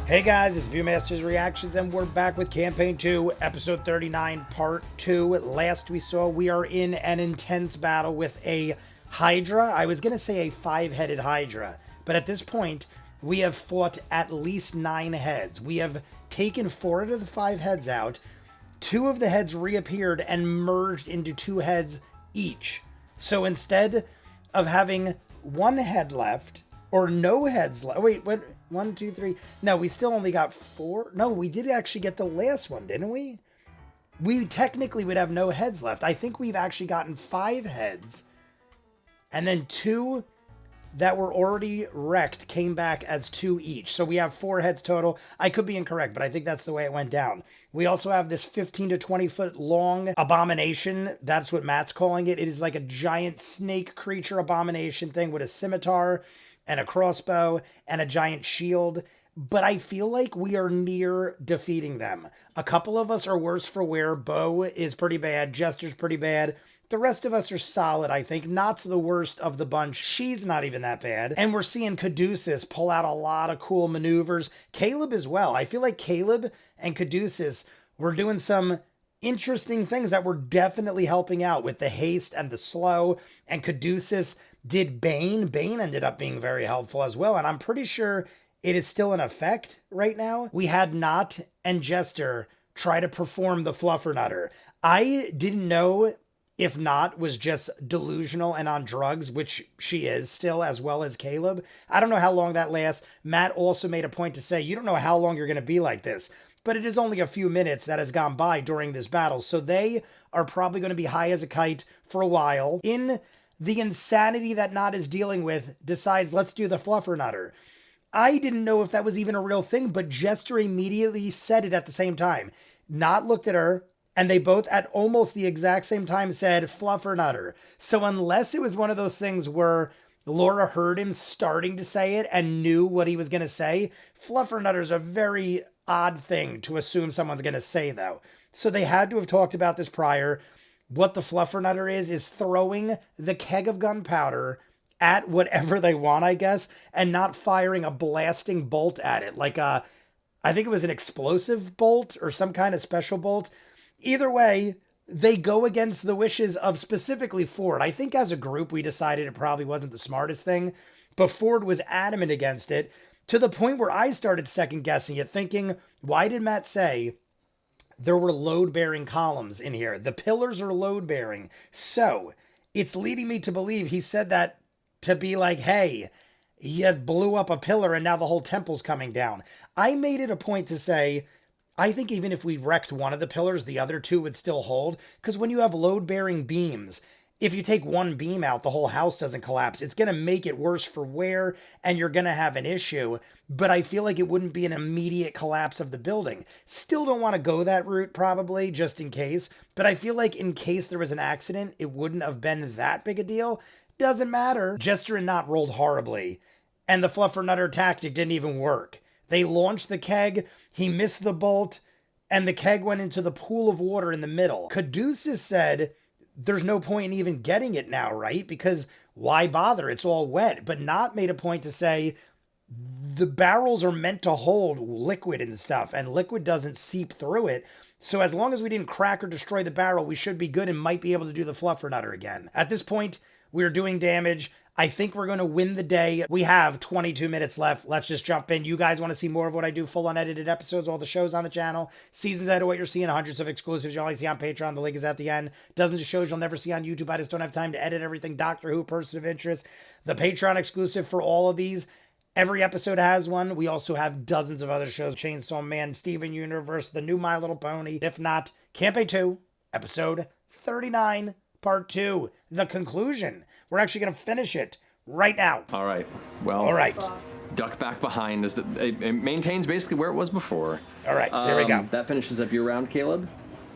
Hey guys, it's ViewMasters Reactions, and we're back with Campaign 2, Episode 39, Part 2. Last we saw, we are in an intense battle with a hydra. I was going to say a 5-headed hydra, but at this point, we have fought at least 9 heads. We have taken 4 out of the 5 heads out. 2 of the heads reappeared and merged into 2 heads each. So instead of having 1 head left, or no heads left. Wait, what? 1, 2, 3. No, we still only got 4. No, we did actually get the last one, didn't we? We technically would have no heads left. I think we've actually gotten 5 heads. And then 2 that were already wrecked came back as 2 each. So we have 4 heads total. I could be incorrect, but I think that's the way it went down. We also have this 15 to 20 foot long abomination. That's what Matt's calling it. It is like a giant snake creature abomination thing with a scimitar and a crossbow and a giant shield. But I feel like we are near defeating them. A couple of us are worse for wear. Bo is pretty bad. Jester's pretty bad. The rest of us are solid, I think. Not's the worst of the bunch. She's not even that bad. And we're seeing Caduceus pull out a lot of cool maneuvers. Caleb as well. I feel like Caleb and Caduceus were doing some interesting things that were definitely helping out with the haste and the slow. And Caduceus did Bane. Bane ended up being very helpful as well. And I'm pretty sure it is still in effect right now. We had Not and Jester try to perform the Fluffernutter. I didn't know if Not was just delusional and on drugs, which she is still, as well as Caleb. I don't know how long that lasts. Matt also made a point to say, you don't know how long you're going to be like this, but it is only a few minutes that has gone by during this battle. So they are probably going to be high as a kite for a while. In the insanity that Not is dealing with, decides, let's do the Fluffernutter. I didn't know if that was even a real thing, but Jester immediately said it at the same time. Not looked at her, and they both at almost the exact same time said Fluffernutter. So unless it was one of those things where Laura heard him starting to say it and knew what he was going to say, Fluffernutter is a very odd thing to assume someone's going to say, though. So they had to have talked about this prior. What the Fluffernutter is throwing the keg of gunpowder at whatever they want, I guess, and not firing a blasting bolt at it. Like I think it was an explosive bolt or some kind of special bolt. Either way, they go against the wishes of specifically Ford. I think as a group, we decided it probably wasn't the smartest thing, but Ford was adamant against it to the point where I started second guessing it, thinking, why did Matt say there were load-bearing columns in here? The pillars are load-bearing. So it's leading me to believe he said that to be like, hey, you blew up a pillar and now the whole temple's coming down. I made it a point to say, I think even if we wrecked one of the pillars, the other 2 would still hold. Because when you have load-bearing beams, if you take one beam out, the whole house doesn't collapse. It's going to make it worse for wear, and you're going to have an issue. But I feel like it wouldn't be an immediate collapse of the building. Still don't want to go that route, probably, just in case. But I feel like in case there was an accident, it wouldn't have been that big a deal. Doesn't matter. Jester and Not rolled horribly. And the Fluffernutter tactic didn't even work. They launched the keg, he missed the bolt, and the keg went into the pool of water in the middle. Caduceus said, there's no point in even getting it now, right? Because why bother? It's all wet. But Not made a point to say, the barrels are meant to hold liquid and stuff, and liquid doesn't seep through it. So as long as we didn't crack or destroy the barrel, we should be good and might be able to do the Fluffernutter again. At this point, we're doing damage. I think we're going to win the day. We have 22 minutes left. Let's just jump in. You guys want to see more of what I do, full unedited episodes, all the shows on the channel, seasons ahead of what you're seeing, hundreds of exclusives you'll only see on Patreon. The link is at the end. Dozens of shows you'll never see on YouTube. I just don't have time to edit everything. Doctor Who, Person of Interest. The Patreon exclusive for all of these. Every episode has one. We also have dozens of other shows. Chainsaw Man, Steven Universe, The New My Little Pony. If not, Campaign 2, Episode 39, Part 2. The conclusion. We're actually going to finish it right now. All right. Well, all right. Duck back behind as it maintains basically where it was before. All right, here we go. That finishes up your round, Caleb.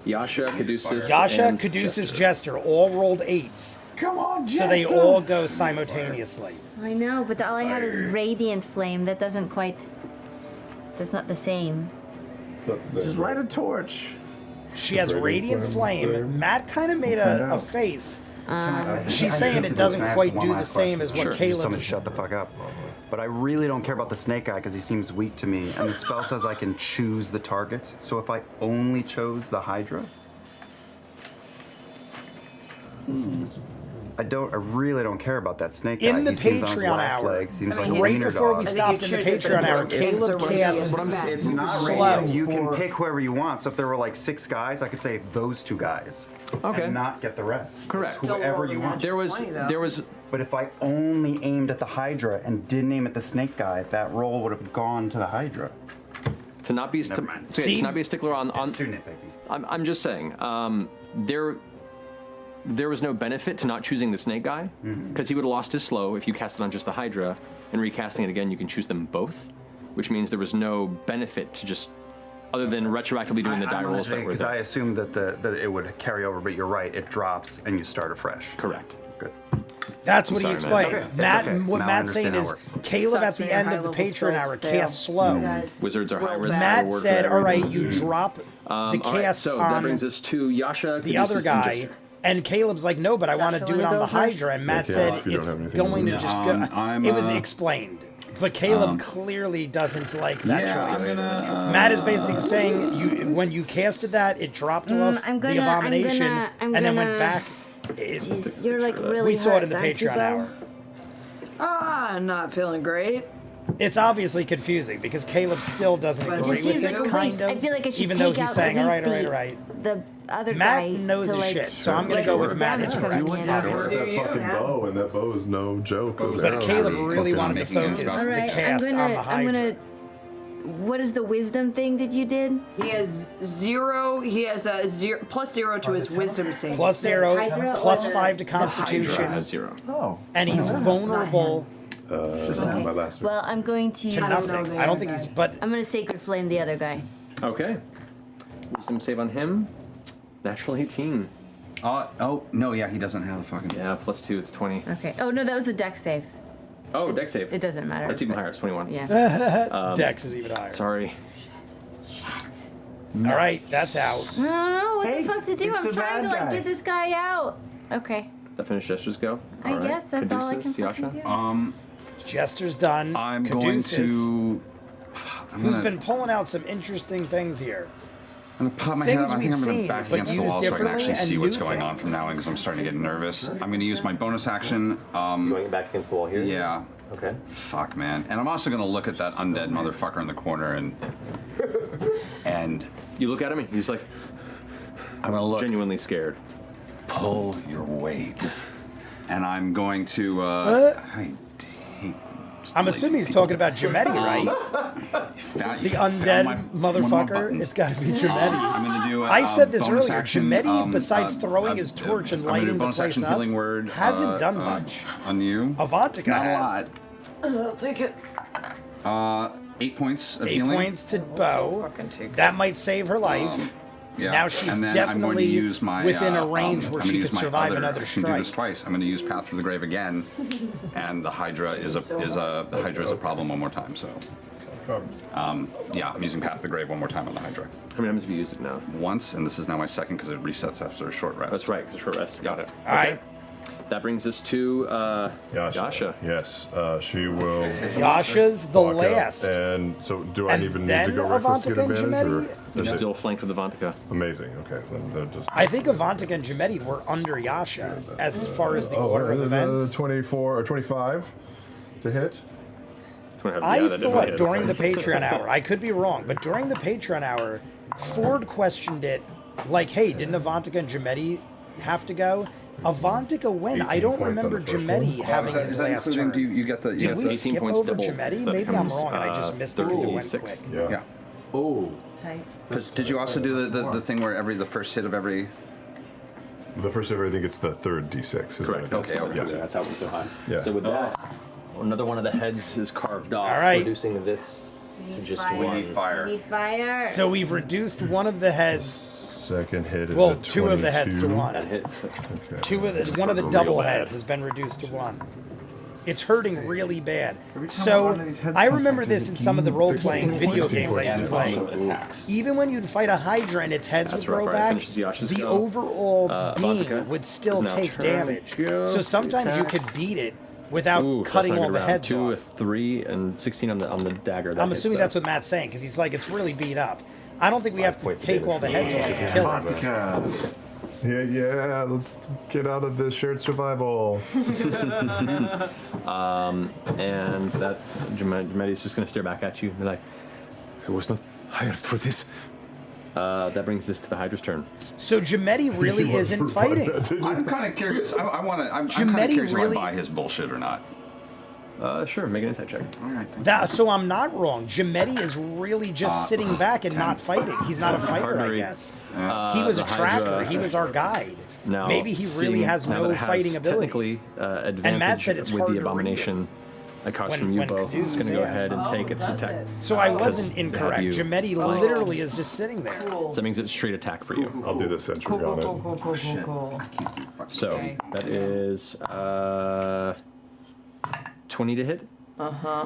Yasha, Caduceus, Yasha, Caduceus, Jester all rolled 8s. Come on, Jester! So they all go simultaneously. I know, but all I have is Radiant Flame. That doesn't quite... That's not the same. It's not the same. Just light a torch. She has Radiant Flame. Matt kind of made a face She's saying it doesn't quite do the same as what Sure. Just tell me Caleb's. to shut the fuck up. But I really don't care about the snake guy because he seems weak to me. And the spell says I can choose the targets. So if I only chose the hydra, I really don't care about that snake guy. In the he seems on his Patreon last hour, legs. Seems I like mean, a right wiener before we dog. stopped in the Patreon hour, Caleb cast It's not slow. radius. You can pick whoever you want. So if there were like 6 guys, I could say those 2 guys. Okay. And not get the rest. Correct. It's whoever you want. There was 20, though. there was But if I only aimed at the hydra and didn't aim at the snake guy, that roll would have gone to the hydra. to not be Never mind. to not be a stickler on It's too nitpicky. I'm just saying, there was no benefit to not choosing the snake guy, because he would have lost his slow if you cast it on just the hydra, and recasting it again, you can choose them both, which means there was no benefit to just, other than retroactively doing the die rolls that were Because I there. assumed that it would carry over, but you're right, it drops and you start afresh. Correct. Good. That's what he sorry, explained. Matt. It's okay. It's Matt, okay. what Now I Matt's saying understand is how it works. Caleb at Sucks the when end your of the high-level Patreon spells hour fail. cast slow. Guys, Wizards are high Roll risk. back. battle Matt warfare, said, "All right, everything. you drop the All right, cast so that on brings us to Yasha. the other Caduceus, and guy." Gister. And Caleb's like, "No, but I want to Joshua, do it wanna on the go first? Hydra." And Matt Yeah, said if you don't it's have anything going to to just do. go. It was explained. But Caleb clearly doesn't like that choice. Matt is basically saying when you casted that, it dropped off I'm the gonna- abomination I'm and then went gonna- back. Jeez, you're like really We saw it in the hurt, aren't you, Patreon Bo? hour. I'm not feeling great. It's obviously confusing because Caleb still doesn't But it agree It seems with like it, at kind least of. I feel like I should even though take he's out saying, at all least right, all right, all right. the other Matt guy knows to his like shit, so I'm gonna lessen go the with Matt damage and coming correct. in. That Do you, fucking man? bow, and that bow is no joke. Those But arrows Caleb are really fucking- wanted to making focus those All the right, cast on the I'm Hydra. gonna. What is the wisdom thing that you did? He has 0. He has a +0 to his wisdom save. Plus 0, Hydra plus or 5 to Hydra Constitution, has 0. Oh. and he's vulnerable My last Well, I'm going to. to don't know nothing. the I don't other think guy. he's. But I'm gonna sacred flame the other guy. Okay. Wisdom save on him. Natural 18. Oh, no, yeah, he doesn't have a fucking. Yeah, +2, it's 20. Okay. Oh no, that was a dex save. Oh, deck save. It doesn't matter. That's even higher, it's 21. Yeah. Dex is even higher. Sorry. All right, that's out. I don't know what Hey, the fuck to do. it's I'm a trying to bad like guy. get this guy out. Okay. That finished Jester's go. I All right. guess that's all I can Caduceus, fucking Yasha. do. Jester's done. I'm Caduceus, going to. I'm who's gonna, been pulling out some interesting things here. I'm gonna pop my head things up. I think we've I'm gonna seen, back but against the used wall so I can differently actually and see what's new going on things. from now on because I'm starting to get nervous. I'm gonna use my bonus action. Going back against the wall here? Yeah. Okay. Fuck, man. And I'm also gonna look at that undead motherfucker in the corner and You look at him, and he's like I'm gonna look. genuinely scared. Pull your weight. And I'm going to. I hate. I'm lazy assuming he's people. talking about Gemetti, right? Found- The you found undead one of my motherfucker. buttons. It's got to be Gemetti. I'm gonna do. I said this bonus earlier. Action, Gemetti, besides throwing his torch and I'm gonna do lighting the bonus place action up, healing word. hasn't done much. On you. Avantika It's not has. a lot. I'll take it. 8 points of 8 healing. points to Bo. Fucking take it. That might save her life. Yeah. Now she's and then I'm going to definitely use my, within a range I'm where gonna she use could my survive other, another I can do this strike. twice. I'm going to use Path Through the Grave again, and the Hydra is a problem one more time. So, yeah, I'm using Path Through the Grave one more time on the Hydra. How many times have you used it now? Once, and this is now my second because it resets after a short rest. That's right, because short rest. Got it. All right. That brings us to Yasha. Yes, she will. Yasha's the walk out. last. And so, do I And even need to then go reckless to get Avantika and advantage, or Gemetti? You're is it still flanked with Avantika. amazing? Okay, then they're just. I think Avantika and Gemetti were under Yasha as far as the Oh, order of events. 24 or 25 to hit. I thought during the Patreon hour, I could be wrong, but during the Patreon hour, Ford questioned it like, hey, didn't Avantika and Gemetti have to go? Avantika went. I 18 don't points on remember the first Gemetti one. having Is that, his is that last including? turn. Do you get the? Did we 18 skip points over doubled, Gemetti? so that Maybe I'm becomes, wrong and I just missed it because it went 36. quick. Yeah. Yeah. Oh. Tight. Did you also do the thing where the first hit of every? The first ever, I think it's the third D6. Correct. Okay, okay. Yeah. That's how it's so high. Yeah. So with that, another one of the heads is carved off, All right. reducing this to just fire. We one. need fire. We need fire. So we've reduced one of the heads, Second hit is well, a 22. two of the heads to That one. hits. Okay. One of the Real double bad. heads has been reduced to one. It's hurting really bad. Every time So one of these heads I comes remember back, this does it in some of the gain role-playing 16 video points? games I used to play. attacks. Even when you'd fight a Hydra and its heads That's would grow rough. Alright, back, finishes Yasha's the go. overall beam Vodka would still is now take turn damage. go. So sometimes you could Attacks. beat it without Ooh, that's cutting not a all good the round. heads 2 off. with 3 and 16 on the dagger. That I'm hits, assuming though. that's what Matt's saying, because he's like, it's really beat up. I don't think we have to points of take all the damage. heads off to kill it. Vodka. Yeah, let's get out of this shared survival. And that Jemedi's just going to stare back at you and be like, I was not hired for this. that brings us to the Hydra's turn. So Jamedi really You isn't replied fighting. that, didn't you? I'm kind of curious. I'm kind of Gemetti curious really- if I buy his bullshit or not. Sure, make an insight check. All right. So I'm not wrong. Jamedi is really just sitting back and not fighting. He's not a fighter, I Partnery. guess. He was a the tracker. Hydra- He was our guide. Now, Maybe he really seeing- has now that no it has fighting abilities. Technically, advantage Matt said it's with hard the to read abomination across When- from you, when Bo. Caduceus It's going to go is. ahead and take its does attack. it? So I wasn't Because they have incorrect. you Jamedi flanked. literally is just sitting there. Cool. So that means it's straight attack for you. I'll do the sentry Cool, cool, on it. cool, cool, cool, cool, cool. So Okay. that is 20 to hit.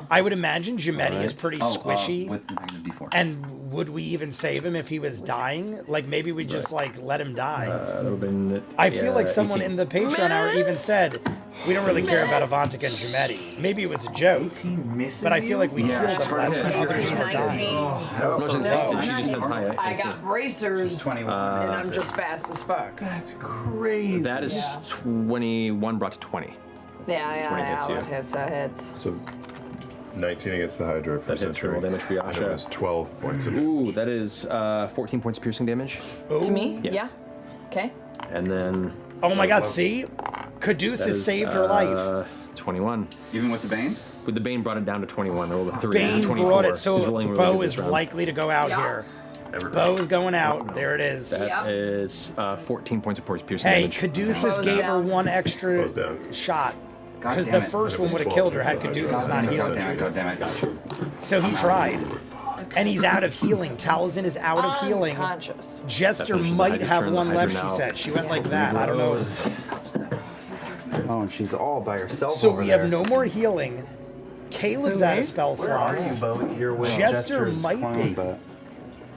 I would imagine Jamedi is pretty Oh, squishy. with the D4. And would we even save him if he was dying? Like maybe we just like let him die. That would have been. I feel like someone 18. in the Patreon hour even Miss? said we don't really care about Miss? Avantika and Jamedi. Maybe it was a joke, 18 misses but I feel like we Yeah, healed it's them hard less to hit. because It's he's hard to dying. No, she's hasted, she just has high I AC. got bracers, 21. and I'm just fast as fuck. That's crazy. That is 21 brought to 20. 20 hits you. That hits, that hits. So 19 against the Hydra for That hits for sentry. roll damage for And it Yasha. was 12 points of Ooh, damage. that is 14 points of piercing damage. To me? Yes. Yeah. Okay. And then. Oh my God! See, Caduceus that is, saved her life. 21. Even with the Bane? With the Bane brought it down to 21. I rolled a 3. Bane 24. brought it, He's so rolling really Bo good this is round. likely to go out Yeah. here. Bo is going out. There it is. That Yep. is 14 points of piercing Hey, damage. Caduceus Bo's gave her down. one extra Bo's down. shot. God Because damn the it. first It one was would have 12 killed her had against the Caduceus Hydra. not God healed. damn it, God damn it. So he tried. And he's out of healing. Talzin is out of healing. Unconscious. Jester That finishes the might Hydra's have turn. one The left, Hydra she now said. She went like that. I don't know. Oh, and she's all by herself. So over we there. have no more healing. Caleb's out of spell Where are slots. you, Bo? You're with Jester Jester's might clone, be. but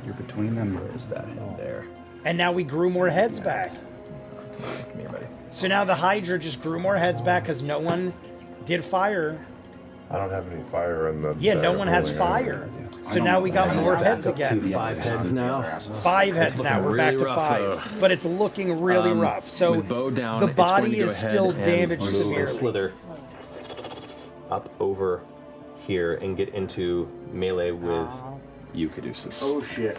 you're between them. Where is that in there? And now we grew more heads back. Come here, buddy. So now the Hydra just grew more heads back because no one did fire. I don't have any fire in the. Yeah, no bag one has holding fire. it. So now we got more heads again. 5 heads now. 5 heads now. We're back really to rough, 5. though. But it's looking really rough. So With Bo down, the it's going body to go is ahead still and damaged move severely. and slither up over here and get into melee with you, Caduceus. Oh shit.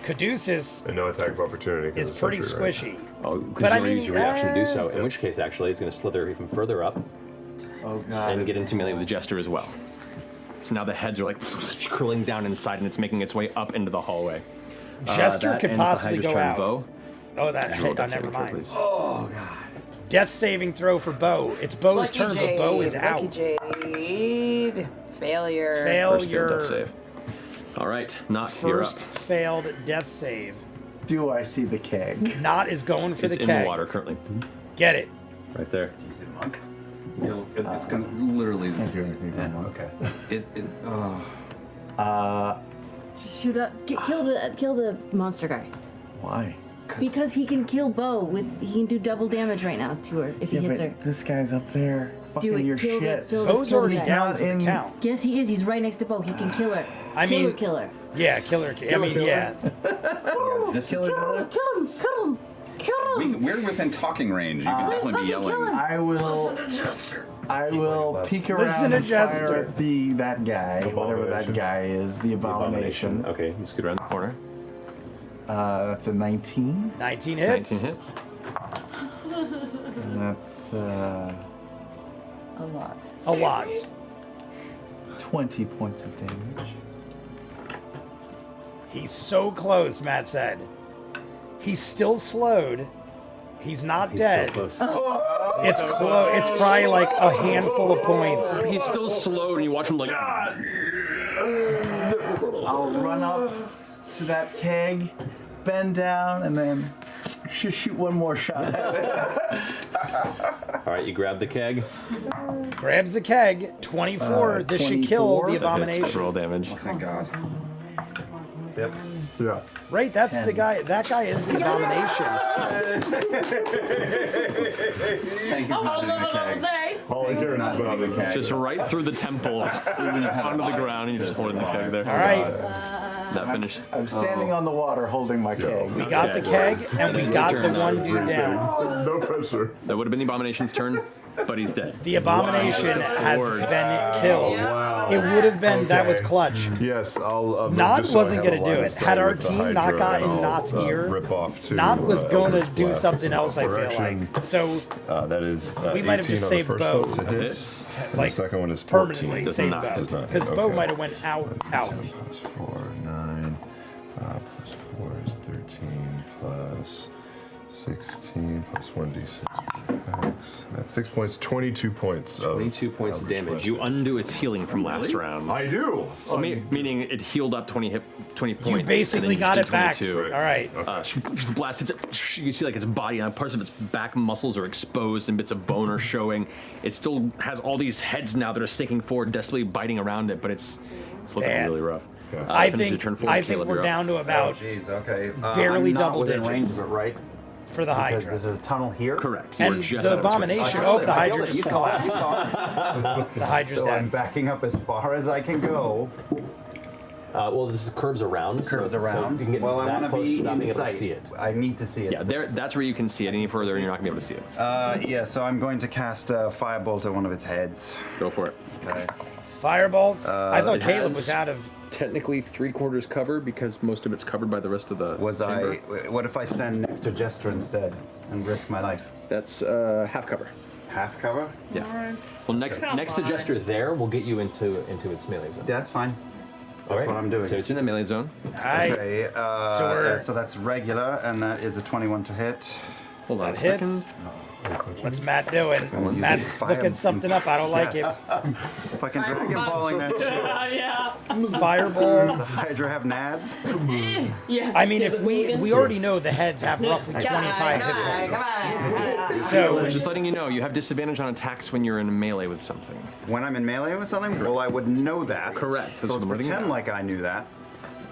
Caduceus And no attack of opportunity. 'cause is it's pretty sentry, right? squishy. Oh, But because I you mean, use your reaction to do so. In which case, actually, it's going to slither even further up Oh god. and get into melee with the Jester as well. So now the heads are like curling down inside, and it's making its way up into the hallway. Jester That could ends the possibly Hydra's go turn. out. Bo, Oh, that roll hit. Oh, that never saving throw, mind. please. Oh god. Death saving throw for Bo. It's Bo's Lucky turn, but Bo is Jade. out. Lucky Jade. Failure. First failed death Failure. save. All right, not you're up. First failed death save. Do I see the keg? Not is going for It's the in keg. the water currently, Get it. right there. Use it, monk. It's gonna literally. Can't do anything. Yeah, Monk. okay. Shoot up, kill the monster guy. Why? Because he can kill Bo he can do double damage right now to her if he Yeah, hits but her. this guy's up there. Fucking Do it. your Kill shit. the Bo's kill already the guy. down for the in- count. Yes, he is. He's right next to Bo. He can kill her. I kill mean- her, kill her. Yeah, killer. I mean, yeah. This Kill him! Kill him! Kill him! Kill him! We're within talking range. You can Let's definitely be fucking kill yelling. him! I will. I will peek Listen around to and fire Jester. at that guy, whatever that Abomination. guy is, the abomination. Okay, you scoot around the corner. That's a 19, 19 hits. 19 hits. and that's A lot. A lot. 20 points of damage. He's so close, Matt said. He's still slowed. He's not dead. So close. It's close. It's probably like a handful of points. He's still slowed, and you watch him like. I'll run up to that keg, bend down, and then shoot one more shot at it. All right, you grab the keg. Grabs the keg. 24. This should kill 24? the That hits abomination. for roll damage. Thank God. Yep. Yeah. Right, that's 10. the guy. That guy is the abomination. Thank you for not doing the keg. All I care is about the keg. Just right through the temple, onto the ground, and you're just holding the keg there. All right, That finished. I'm standing on the water holding my keg. we got the keg and we got the one dude down. No pressure. That would have been the abomination's turn, but he's dead. The abomination has been killed. Wow. It would have been, that was clutch. Yes, I'll. Knot just so I wasn't have gonna a do line it. of sight Had our with the team not Hydra, gotten and I'll, Knot's ear, rip off to, Knot was going Eldritch to do Blast something in else, I feel direction. like. So, That is We might have 18 just on the saved first Bo. one to hit. Hits. And like, the second one is 14. permanently Does saved not. Bo. Does not. Because Bo Okay. might have went out. 10 plus 4, 9. Plus 4 is 13. Plus 16. Plus 1d6. Max. That's 6 points. 22 points. 22 points of Eldritch damage. Blast. You undo its healing from last round. I do. Meaning it healed up 20 points. You basically and then got just it did back. 22. All right. Blast it. You see like its body and parts of its back muscles are exposed and bits of bone are showing. It still has all these heads now that are sticking forward, desperately biting around it, but it's looking Bad. really rough. I Finish your think turn four, I think Caleb, we're you're up. down to Oh, about jeez. Okay. barely I'm not double within range digits of it, right? for the Because Hydra. there's a tunnel here. Correct. You were And just the out of its range. abomination. I Oh, killed the it, I Hydra killed it. just You collapsed. stop. The Hydra's So I'm dead. backing up as far as I can go. Well, this is curves around. Curves so around. you can get Well, I that want to close be without in being able to sight. see it. I need to see it. Yeah, that's where you can see it. Any further, you're not gonna be able to see it. Yeah, so I'm going to cast a firebolt at one of its heads. Go for it. Okay. Firebolt. I thought it Caleb has- was out of. Technically 3/4 cover because most of it's covered by the rest of the chamber. What if I stand next to Jester instead and risk my life? That's half cover. Half cover? Yeah. Well, next to Jester there will get you into its melee zone. That's fine. That's what I'm doing. So it's in the melee zone. All right. Okay, we're- so that's regular, and that is a 21 to hit. Hold on That a hits. second. What's Matt doing? using Matt's fire- looking something up. I don't like Yes. Fucking dragon balling that shit. Yeah. it. Fireball. Does the Hydra have nads? Yeah. I mean, if we already know the heads have roughly 25 hit points. So Just letting you know, you have disadvantage on attacks when you're in melee with something. When I'm in melee with something? Well, I would know that. Correct. That's So what let's I'm writing pretend down. like I knew that.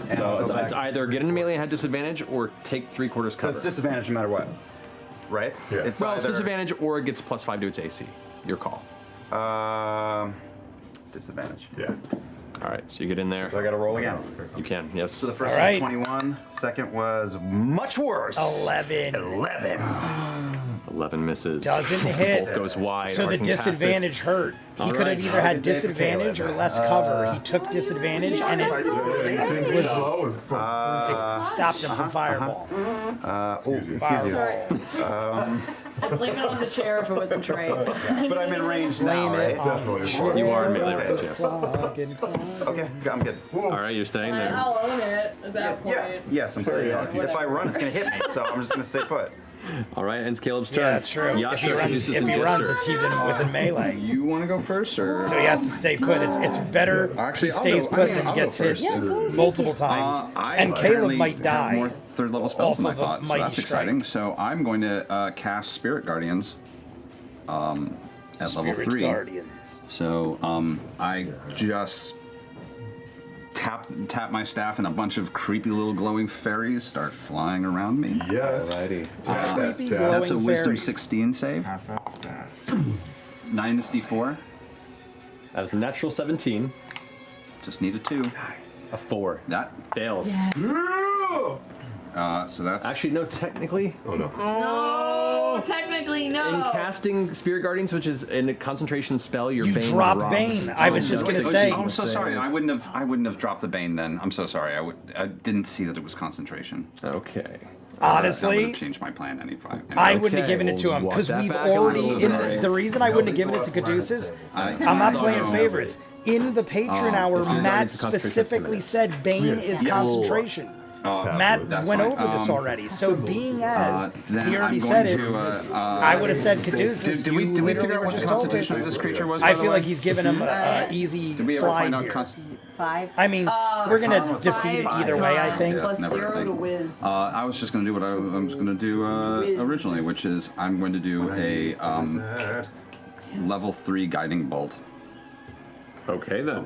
And So I'll go it's back. either get into melee and have disadvantage, or take 3/4 So cover. it's disadvantage no matter what, right? Yeah. It's Well, it's either, disadvantage, or it gets +5 to its AC. Your call. Disadvantage. Yeah. All right, so you get in there. So I got to roll again. You can, yes. So the first All right. was 21. Second was much worse. 11. 11. 11 misses. Doesn't hit. Both goes wide. So the arcing past it. disadvantage hurt. He All could have right. either had Good day for disadvantage or Caleb. less cover. He took disadvantage and it Anything was slow is stopped him from fireball. I'd blame it on the chair if it wasn't Trey. But I'm in range now, Blame it right? on You are in melee Okay. range, yes. fucking Okay, I'm good. All right, you're staying there. I'll own it at that point. Yeah. Yes, I'm staying. If I run, it's gonna hit me, so I'm just gonna stay put. All right, ends Caleb's turn. Yeah, that's true. If he Yasha runs, introduces if some he runs, Jester. it's he's in within melee. You want to go first, or? So he has to stay put. It's better Actually, he I'll stays go- put I mean, than I'll gets go hit first. multiple times. I and Caleb apparently might have die. more third-level spells than I off of a thought, so mighty that's strike. exciting. So I'm going to cast Spirit Guardians at level Spirit 3. Guardians. So I just tap my staff, and a bunch of creepy little glowing fairies start flying around me. Yes. Alrighty. Tap that Creepy stat. That's a glowing Wisdom fairies. 16 save. Half that stat. 9 is D4. That was a natural 17. Just need a 2. A 4. That Fails. so that's Actually, no, technically. Oh no. No, technically no. In casting Spirit Guardians, which is a concentration spell, your You Bane drop drops. Bane. I was just gonna say. Oh, I'm so sorry. I wouldn't have dropped the Bane then. I'm so sorry. I didn't see that it was concentration. Okay. That would Honestly, have changed my plan anyway. I wouldn't have Okay, given it to we'll him walk because that we've back a little, already. sorry. The reason I wouldn't have given it to Caduceus, I'm not playing favorites. In the Patron hour, Spirit Matt Guardians is concentration specifically 10 minutes. said Bane is concentration. Matt that's went fine. over this already. So being as then he already I'm said it, going I would have said Caduceus. Did we literally figure out what the just told constitution us. of this creature was? I by the feel way? like he's given him an easy Did we ever find slide out? here. 5. I mean, we're gonna con was defeat it five, either way. I con. think. Yeah, Plus it's never a 0 thing. to whiz. I was just going to do what I was going to do originally, which is I'm going to do a level 3 guiding bolt. Okay then.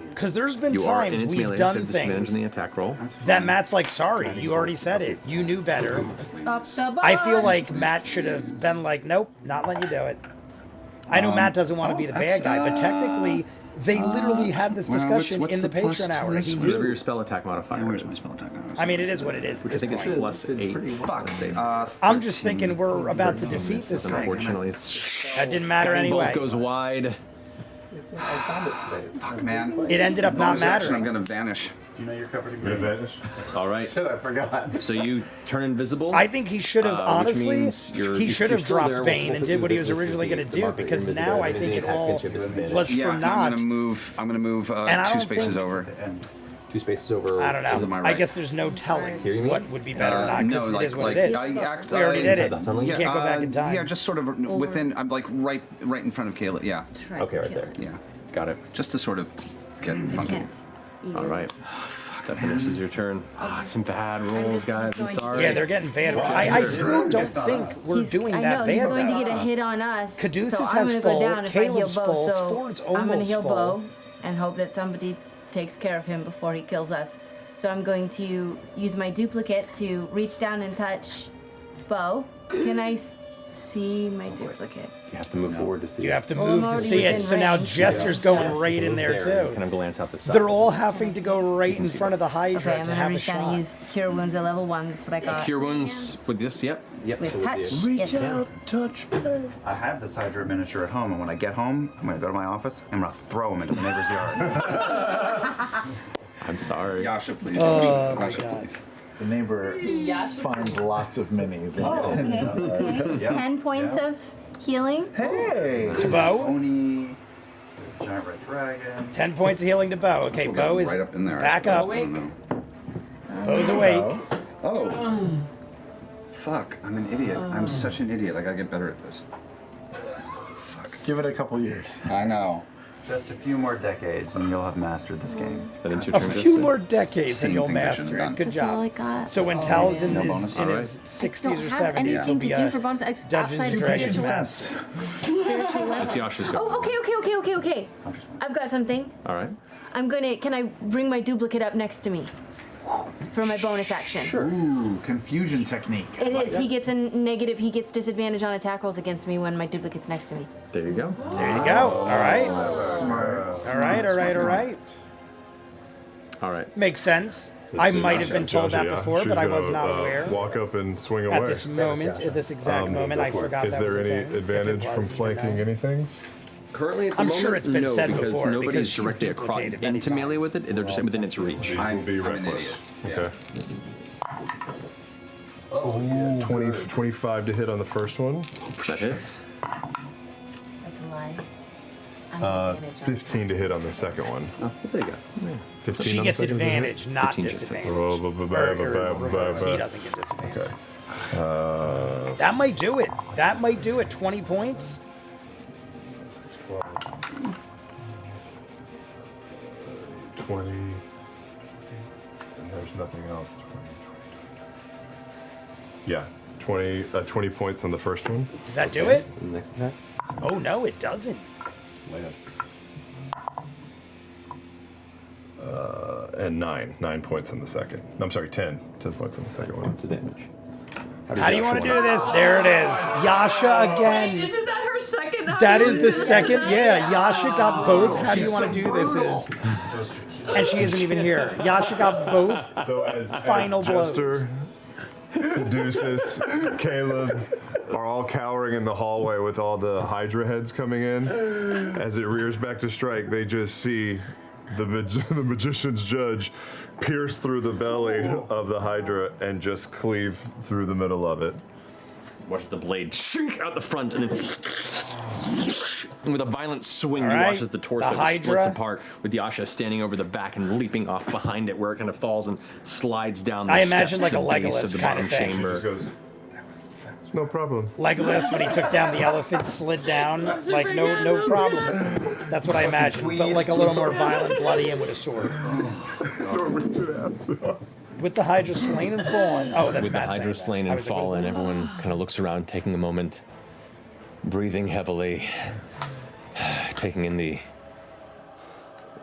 Because there's been You are in times its we've melee, done so disadvantage things in the attack roll. that Matt's like, sorry, you already said it. You knew better. Up the I feel butt. like Matt should have been like, nope, not letting you do it. I know Matt doesn't want to be the bad guy, but technically, they literally had this well, discussion what's in the the plus Patreon to hour. this? He Whatever your knew. spell attack modifier Where's is. my spell attack now? I mean, it is what it is. Which I think is plus 8. Fuck. I'm just thinking we're about to defeat this thing. Unfortunately, That didn't matter guiding bolt anyway. goes wide. I found it today. Fuck, man. It ended up not Bonus action, I'm mattering. going to vanish. Do you know you're covered in Gonna green? vanish? All right. Shit, I forgot. So you turn invisible. I think he should have, which honestly, means he should have dropped Bane and did what he was originally going to do, because now I think it all was Yeah, for I'm naught. going to move I 2 don't spaces think- over. 2 spaces over. I don't to know. my I right. guess there's no telling Here, you mean? what would be better or not, No, because it like, is what like it is. I act, We already did it. inside the tunnel? You can't go back in time. Yeah, just sort of within. I'm like right in front of Kayla. Yeah, Okay, right there. yeah. Got it. Just to sort of get funky. Can't. All right. That finishes your turn. Some bad rolls, just guys. I'm going to- sorry. Yeah, they're getting bad. I still don't think we're doing I that know, bad. he's going though. to get a hit on us. Caduceus so has I'm going to full, go down if I heal Caleb's Bo. full, So Thorn's I'm going to almost heal full. Bo and hope that somebody takes care of him before he kills us. So I'm going to use my duplicate to reach down and touch Bo. Can I see my duplicate? You have to move forward to see. You have to Well, I'm move to already see it, within so now range. Jester's going right in there too. Kind of glance out the side. They're all having to go right in front of the Hydra Okay, I'm to going to have a reach down shot. and use Cure Wounds at level 1. That's what I got. Cure wounds with this. Yep. Yep. With so touch. the- Yes. touch me. I have this Hydra miniature at home, and when I get home, I'm gonna go to my office. I'm gonna throw him into the neighbor's yard. I'm sorry. Yasha, please. Oh, my Yasha, God. please. The neighbor finds lots of minis. Okay. Yeah. 10 points of healing. Hey! To Bo, Oni. There's a giant red dragon. 10 points of healing to Bo. Okay, We'll Bo get is right up in there. I back suppose. up. I don't know. Bo's awake. Oh. Fuck, I'm an idiot. I'm such an idiot. I gotta get better at this. Give it a couple years. I know. Just a few more decades, and you'll have mastered this game. That ends your A turn. few Jester. more decades and Same you'll things I should've master done. it. Good That's all I job. got. So when Tal's in No his, bonus. in Alright. his I 60s don't or have 70s, he'll anything be to do a for bonus Dungeons outside and of Dragons spiritual master. spiritual That's weapon. Yasha's go. Oh, okay. I've got something. All right. Can I bring my duplicate up next to me? For my bonus action. Ooh, confusion technique. It is. He gets a negative, he gets disadvantage on attack rolls against me when my duplicate's next to me. There you go. There you go. All right. Smart. All right. All right. Makes sense. I might have been told that before, but I was not aware. Walk up and swing away. At this moment, at this exact moment, I forgot Is that there was a any thing. If it advantage from was, you flanking know. anything? Currently, at the I'm moment, sure it's been no, said because before, because nobody's she's directly across duplicated many into melee times. with it. They're just within its reach. These will be I'm an reckless. idiot. Okay. Yeah. 25 to hit on the first one. That hits. That's a lie. I'm not advantage on 15 to hit on the second one. Oh, there you go. 15 She on gets the second advantage, not 15 just hits. disadvantage. Or Reverse, he doesn't get disadvantage. Okay. That might do it. That might do it. 20 points. 20. And there's nothing else. 20. Yeah. 20 points on the first one. Does that do it? Next attack. Oh, no, it doesn't. And 9 points on the second. No, I'm sorry, 10 points on the second one. Points of damage. How do you want to do this? There it is. Yasha again. Isn't that her second? That is the second. Yeah, Yasha got both. How do you want to do this? And she isn't even here. Yasha got both. So as Final blows. Jester, Caduceus, Caleb are all cowering in the hallway with all the Hydra heads coming in. As it rears back to strike, they just see the magician's judge pierce through the belly of the Hydra and just cleave through the middle of it. Watch the blade shink out the front and then And with a violent swing, All you right, watch as the torso the Hydra. splits apart, with Yasha standing over the back and leaping off behind it, where it kind of falls and slides down the I steps imagine to like the a base Legolas of the kind bottom of thing. chamber. Just goes, no problem. Legolas, when he took down the elephant, slid down. Like, no problem. That's what I imagine. But like a little more violent, bloody, and with a sword. With the Hydra slain and fallen. Oh, that's With the Matt saying Hydra that. slain I and was like, what is fallen, that? everyone kind of looks around, taking a moment, breathing heavily, taking in the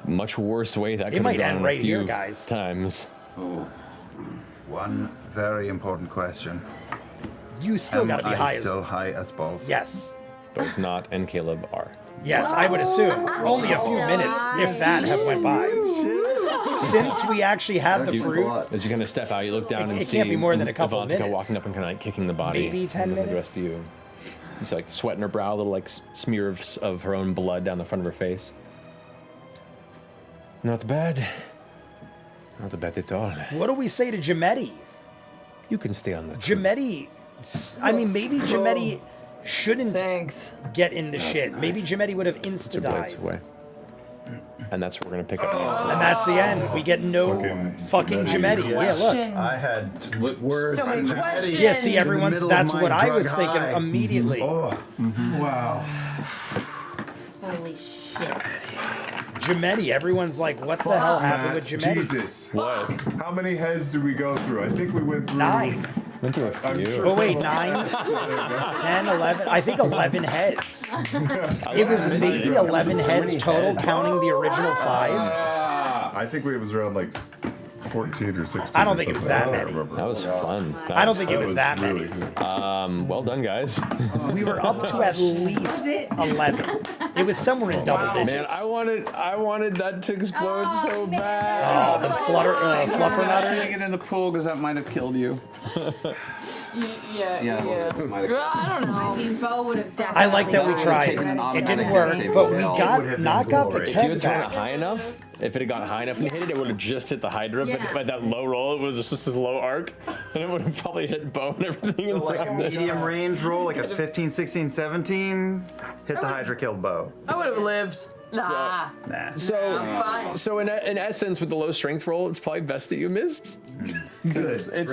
much worse way that could have might gone end a right few here, guys. times. Oh, one very important question. You still Am gotta be I high still high as balls? Yes. Both Not and Caleb are. Yes, I would assume. Only a few minutes, if that, have went by. Since we actually had the fruit, As you kind of step out, you look down and it see can't be more than a couple Avantika minutes. walking up and kind of like kicking the body. Maybe 10 and then The minutes. rest of you. You see like sweat in her brow, a little like smear of her own blood down the front of her face. Not bad. Not bad at all. what do we say to Jametti? You can stay on the Jametti, I mean, maybe Jametti shouldn't Thanks. get in the shit. Maybe Jametti would have Two insta-died. blades away. And that's where we're going to pick up next. And that's the end. We get no fucking Jametti. Yeah, look. I had words. So many questions. Yeah, see, everyone's. middle That's of my what I was drug thinking high. immediately. Oh, wow. Holy shit. Jametti. Everyone's like, what the hell happened with Jametti? Jesus. What? How many heads did we go through? I think we went through 9. Went through a few. sure- Oh, wait, 9, 10, 11. I think 11 heads. It was maybe 11 heads total, counting the original 5. I think it was around like 14 or 16. I don't or think it was something. that I don't many. remember. That was fun. I don't think it was was that really many. good. Well done, guys. We were up to at least 11. It was somewhere in double digits. Man, I wanted that to explode so Oh, bad. the fluffer nutter. Shooting it in the pool because that might have killed you. Yeah. I don't know. I mean, Bo would have definitely. I like that we tried. Taken an It didn't automatic work, save but we fail. got Would have been not got the glorious. If you keg had thrown it back. high enough, if it had gone high enough and hit it, it would have just hit the Hydra. Yeah. But by that low roll, it was just this low arc, and it would have probably hit Bo and everything. So like a around it. medium range roll, like a 15, 16, 17, hit the Hydra, killed Bo. I would have lived. Nah. Nah. So in essence, with the low strength roll, it's probably best that you missed. Good. It's it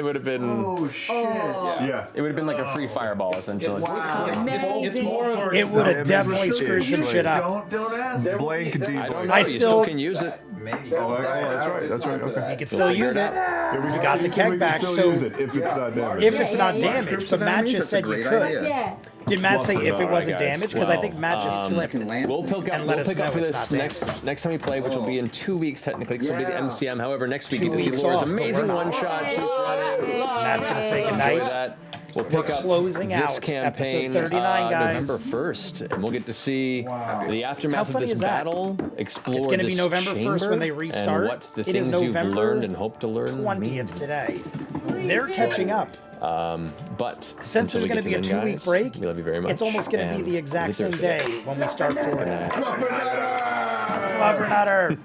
would have been Yeah. it would have been like a free fireball essentially. It's more of It would have Damage definitely was screwed some huge. shit up. Don't ask. Blank D. I don't blank. know. I You still- still can use it. Maybe. Oh, that's right. That's right. Okay. You can still use it. Yeah, we can got the still- keg we can back, still so use it if it's not damaged. If it's not Yeah. damaged, but Matt just said you could. Yeah. Did Matt say if it Alright, wasn't guys. damaged? Because I Well, think Matt just slipped. We'll pick up, And let we'll us pick up know for it's this not next time we play, which will be in 2 weeks technically, because it'll be the MCM. However, next week you 2 get to see weeks Laura's off, but amazing we're not. one shot. She's running. Matt's gonna say Enjoy goodnight. that. We'll pick up closing this out campaign episode 39, guys. November 1st, and we'll get to see the aftermath How of funny this is that? battle, explore It's gonna be this November 1st when they chamber, restart. and what the It things is you've November learned and hope to learn 20th today. They're catching up. But Since until there's we going get to be a the 2-week guys, break, we love you very much. it's almost going to be and the exact is it same day Thursday? when we start Florida. Fluffer Nutter.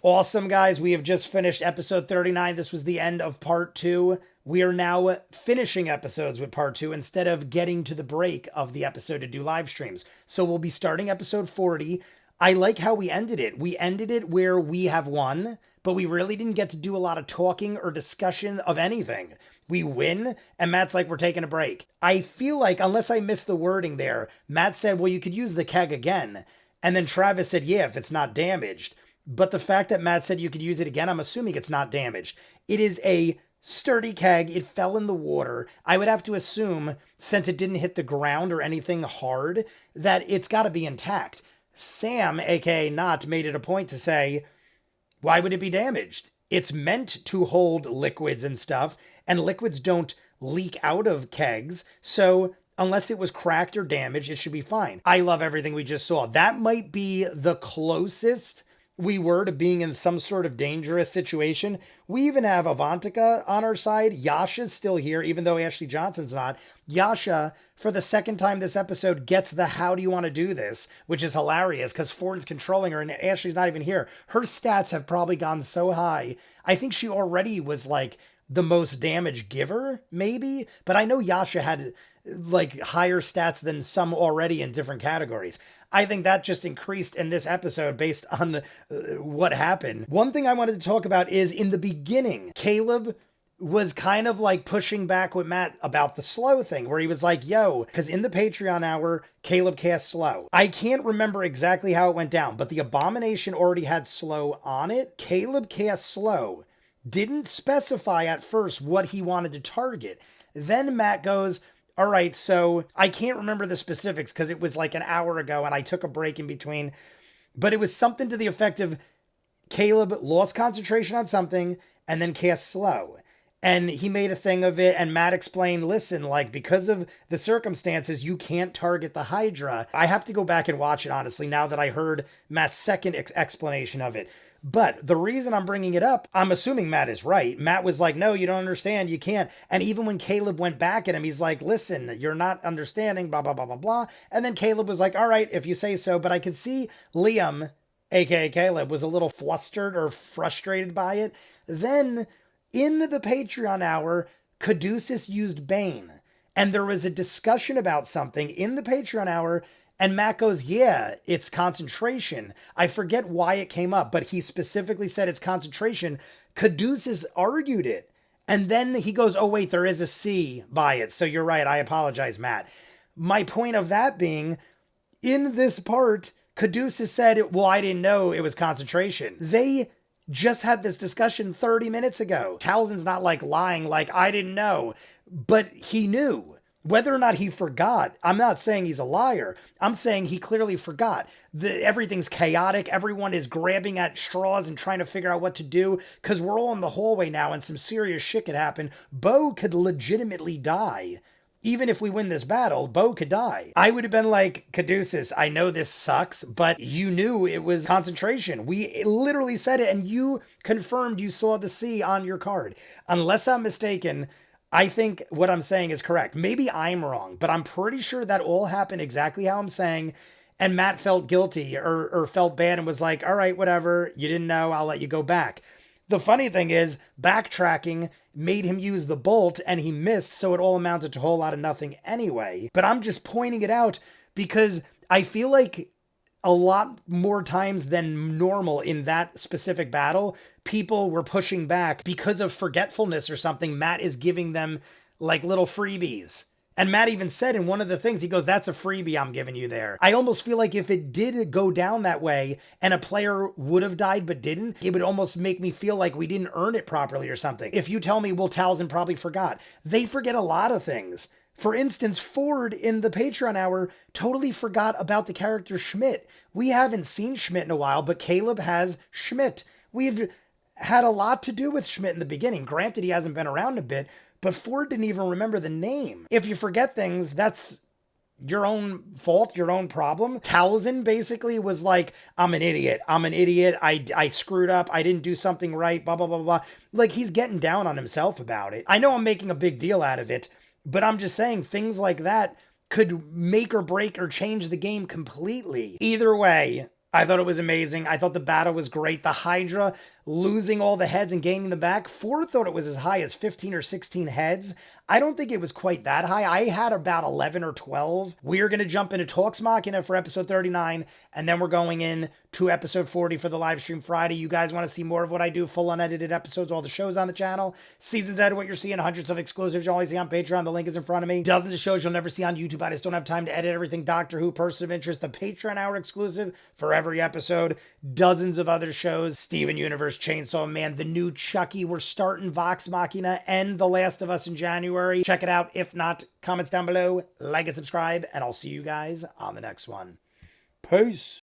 Awesome, guys. We have just finished episode 39. This was the end of part 2. We are now finishing episodes with part 2 instead of getting to the break of the episode to do live streams. So we'll be starting episode 40. I like how we ended it. We ended it where we have won, but we really didn't get to do a lot of talking or discussion of anything. We win, and Matt's like, we're taking a break. I feel like, unless I missed the wording there, Matt said, well, you could use the keg again. And then Travis said, yeah, if it's not damaged. But the fact that Matt said you could use it again, I'm assuming it's not damaged. It is a sturdy keg. It fell in the water. I would have to assume, since it didn't hit the ground or anything hard, that it's got to be intact. Sam, aka Not, made it a point to say, why would it be damaged? It's meant to hold liquids and stuff, and liquids don't leak out of kegs, so unless it was cracked or damaged, it should be fine. I love everything we just saw. That might be the closest we were to being in some sort of dangerous situation. We even have Avantika on our side. Yasha's still here, even though Ashley Johnson's not. Yasha, for the second time this episode, gets the how do you want to do this, which is hilarious because Ford's controlling her and Ashley's not even here. Her stats have probably gone so high. I think she already was like the most damage giver, maybe. But I know Yasha had like higher stats than some already in different categories. I think that just increased in this episode based on what happened. One thing I wanted to talk about is in the beginning, Caleb was kind of like pushing back with Matt about the slow thing, where he was like, yo, because in the Patreon hour, Caleb cast slow. I can't remember exactly how it went down, but the Abomination already had slow on it. Caleb cast slow. Didn't specify at first what he wanted to target. Then Matt goes, all right, so I can't remember the specifics because it was like an hour ago and I took a break in between, but it was something to the effect of Caleb lost concentration on something and then cast slow. And he made a thing of it, and Matt explained, listen, like, because of the circumstances, you can't target the Hydra. I have to go back and watch it, honestly, now that I heard Matt's second explanation of it. But the reason I'm bringing it up, I'm assuming Matt is right. Matt was like, no, you don't understand, you can't. And even when Caleb went back at him, he's like, listen, you're not understanding, blah, blah, blah, blah, blah. And then Caleb was like, all right, if you say so. But I could see Liam, aka Caleb, was a little flustered or frustrated by it. Then in the Patreon hour, Caduceus used Bane. And there was a discussion about something in the Patreon hour, and Matt goes, yeah, it's concentration. I forget why it came up, but he specifically said it's concentration. Caduceus argued it. And then he goes, oh, wait, there is a C by it. So you're right. I apologize, Matt. My point of that being, in this part, Caduceus said, well, I didn't know it was concentration. They just had this discussion 30 minutes ago. Talzin's not like lying, like, I didn't know, but he knew. Whether or not he forgot, I'm not saying he's a liar. I'm saying he clearly forgot. Everything's chaotic. Everyone is grabbing at straws and trying to figure out what to do because we're all in the hallway now and some serious shit could happen. Bo could legitimately die. Even if we win this battle, Bo could die. I would have been like, Caduceus, I know this sucks, but you knew it was concentration. We literally said it, and you confirmed you saw the C on your card. Unless I'm mistaken, I think what I'm saying is correct. Maybe I'm wrong, but I'm pretty sure that all happened exactly how I'm saying, and Matt felt guilty or felt bad and was like, all right, whatever, you didn't know, I'll let you go back. The funny thing is, backtracking made him use the bolt and he missed, so it all amounted to a whole lot of nothing anyway. But I'm just pointing it out because I feel like a lot more times than normal in that specific battle, people were pushing back because of forgetfulness or something. Matt is giving them like little freebies. And Matt even said in one of the things, he goes, that's a freebie I'm giving you there. I almost feel like if it did go down that way and a player would have died but didn't, it would almost make me feel like we didn't earn it properly or something. If you tell me, well, Talzin probably forgot. They forget a lot of things. For instance, Ford in the Patreon hour totally forgot about the character Schmidt. We haven't seen Schmidt in a while, but Caleb has Schmidt. We've had a lot to do with Schmidt in the beginning. Granted, he hasn't been around a bit, but Ford didn't even remember the name. If you forget things, that's your own fault, your own problem. Talzin basically was like, I'm an idiot. I screwed up. I didn't do something right, blah, blah, blah, blah. Like, he's getting down on himself about it. I know I'm making a big deal out of it, but I'm just saying things like that could make or break or change the game completely. Either way, I thought it was amazing. I thought the battle was great. The Hydra losing all the heads and gaining them back. Ford thought it was as high as 15 or 16 heads. I don't think it was quite that high. I had about 11 or 12. We're going to jump into Talks Machina for episode 39, and then we're going in to episode 40 for the live stream Friday. You guys want to see more of what I do, full unedited episodes, all the shows on the channel, seasons out of what you're seeing, hundreds of exclusives you'll only see on Patreon. The link is in front of me. Dozens of shows you'll never see on YouTube. I just don't have time to edit everything. Doctor Who, Person of Interest, the Patreon hour exclusive for every episode. Dozens of other shows. Steven Universe, Chainsaw Man, the new Chucky. We're starting Vox Machina and The Last of Us in January. Check it out. If not, comments down below, like and subscribe, and I'll see you guys on the next one. Peace.